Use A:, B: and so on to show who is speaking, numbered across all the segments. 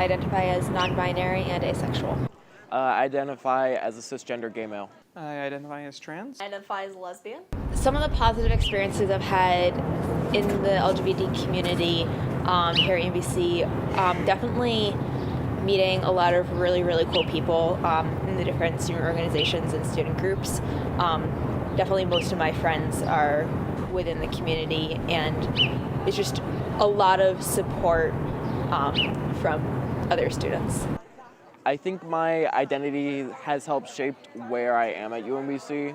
A: identify as non-binary and asexual.
B: I identify as a cisgender gay male.
C: I identify as trans.
D: I identify as lesbian.
A: Some of the positive experiences I've had in the LGBT community here at UMBC, definitely meeting a lot of really, really cool people in the different student organizations and student groups. Definitely most of my friends are within the community, and it's just a lot of support from other students.
B: I think my identity has helped shape where I am at UMBC.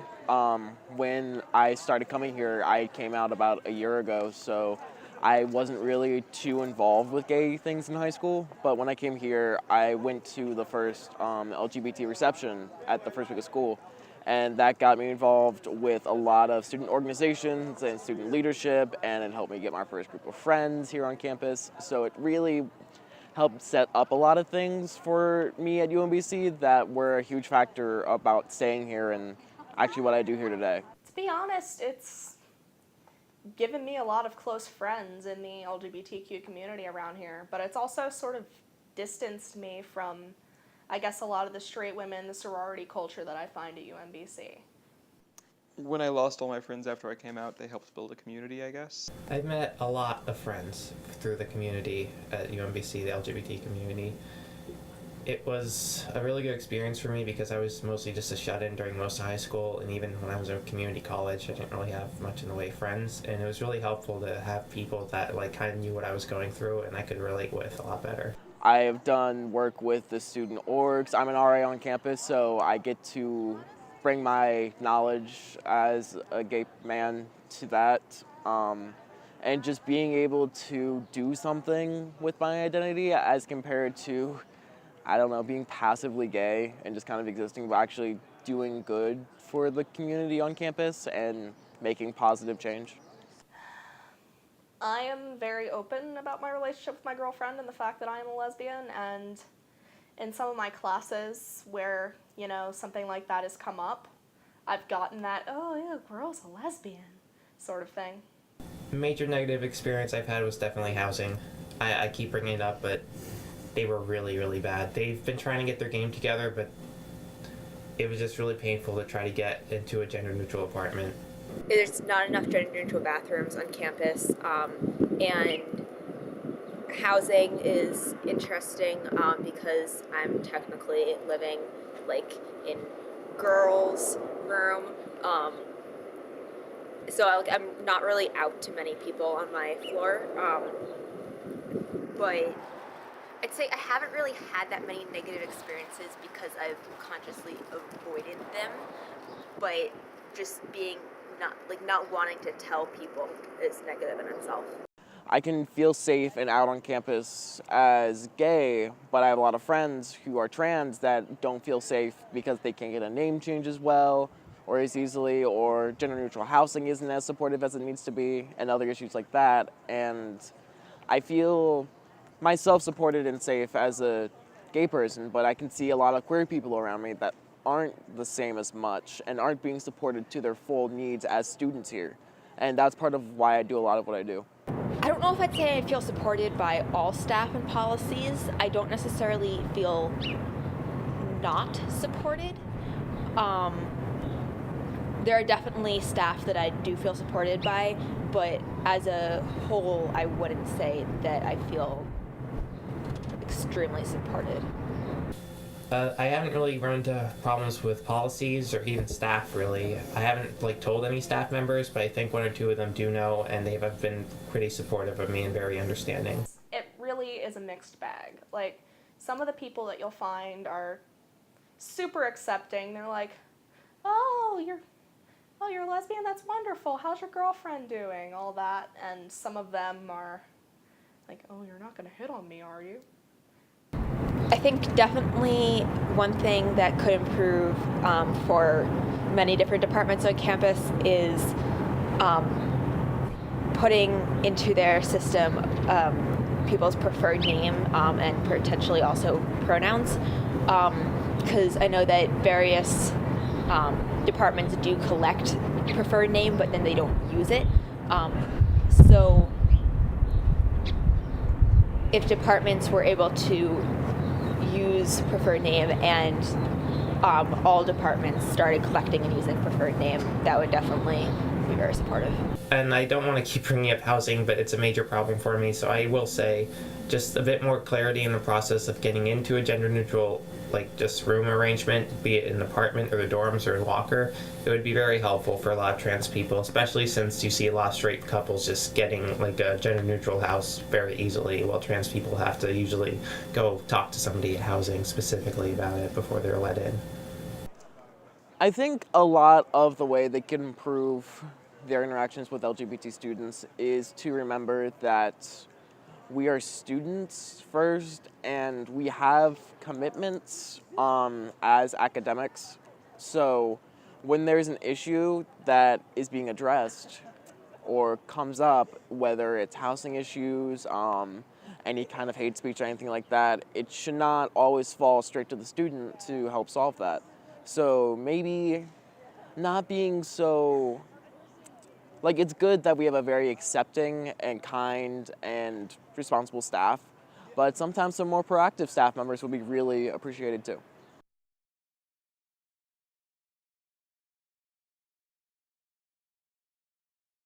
B: When I started coming here, I came out about a year ago, so I wasn't really too involved with gay things in high school. But when I came here, I went to the first LGBT reception at the first week of school, and that got me involved with a lot of student organizations and student leadership, and it helped me get my first group of friends here on campus. So it really helped set up a lot of things for me at UMBC that were a huge factor about staying here and actually what I do here today.
D: To be honest, it's given me a lot of close friends in the LGBTQ community around here, but it's also sort of distanced me from, I guess, a lot of the straight women, the sorority culture that I find at UMBC.
C: When I lost all my friends after I came out, they helped build a community, I guess.
E: I've met a lot of friends through the community at UMBC, the LGBT community. It was a really good experience for me because I was mostly just a shut-in during most of high school, and even when I was at community college, I didn't really have much in the way of friends, and it was really helpful to have people that kind of knew what I was going through and I could relate with a lot better.
B: I have done work with the student orgs. I'm an RA on campus, so I get to bring my knowledge as a gay man to that. And just being able to do something with my identity as compared to, I don't know, being passively gay and just kind of existing, but actually doing good for the community on campus and making positive change.
D: I am very open about my relationship with my girlfriend and the fact that I am a lesbian, and in some of my classes where, something like that has come up, I've gotten that, oh yeah, girl's a lesbian sort of thing.
E: Major negative experience I've had was definitely housing. I keep bringing it up, but they were really, really bad. They've been trying to get their game together, but it was just really painful to try to get into a gender-neutral apartment.
A: There's not enough gender-neutral bathrooms on campus, and housing is interesting because I'm technically living in girls' room, so I'm not really out to many people on my floor, but I'd say I haven't really had that many negative experiences because I've consciously avoided them, but just being not wanting to tell people is negative in itself.
B: I can feel safe and out on campus as gay, but I have a lot of friends who are trans that don't feel safe because they can't get a name change as well or as easily, or gender-neutral housing isn't as supportive as it needs to be, and other issues like that. And I feel myself supported and safe as a gay person, but I can see a lot of queer people around me that aren't the same as much and aren't being supported to their full needs as students here. And that's part of why I do a lot of what I do.
A: I don't know if I'd say I feel supported by all staff and policies. I don't necessarily feel not supported. There are definitely staff that I do feel supported by, but as a whole, I wouldn't say that I feel extremely supported.
E: I haven't really run into problems with policies or even staff, really. I haven't told any staff members, but I think one or two of them do know, and they have been pretty supportive of me and very understanding.
D: It really is a mixed bag. Some of the people that you'll find are super accepting. They're like, oh, you're a lesbian? That's wonderful. How's your girlfriend doing? All that. And some of them are like, oh, you're not going to hit on me, are you?
A: I think definitely one thing that could improve for many different departments on campus is putting into their system people's preferred name and potentially also pronouns, because I know that various departments do collect preferred name, but then they don't use it. So if departments were able to use preferred name and all departments started collecting and using preferred name, that would definitely be very supportive.
E: And I don't want to keep bringing up housing, but it's a major problem for me, so I will say just a bit more clarity in the process of getting into a gender neutral, like, just room arrangement, be it an apartment or the dorms or a locker. It would be very helpful for a lot of trans people, especially since you see a lot of straight couples just getting like a gender neutral house very easily, while trans people have to usually go talk to somebody at housing specifically about it before they're let in.
B: I think a lot of the way they can improve their interactions with LGBT students is to remember that we are students first, and we have commitments as academics. So when there's an issue that is being addressed or comes up, whether it's housing issues, any kind of hate speech or anything like that, it should not always fall straight to the student to help solve that. So maybe not being so, like, it's good that we have a very accepting and kind and responsible staff, but sometimes some more proactive staff members would be really appreciated too.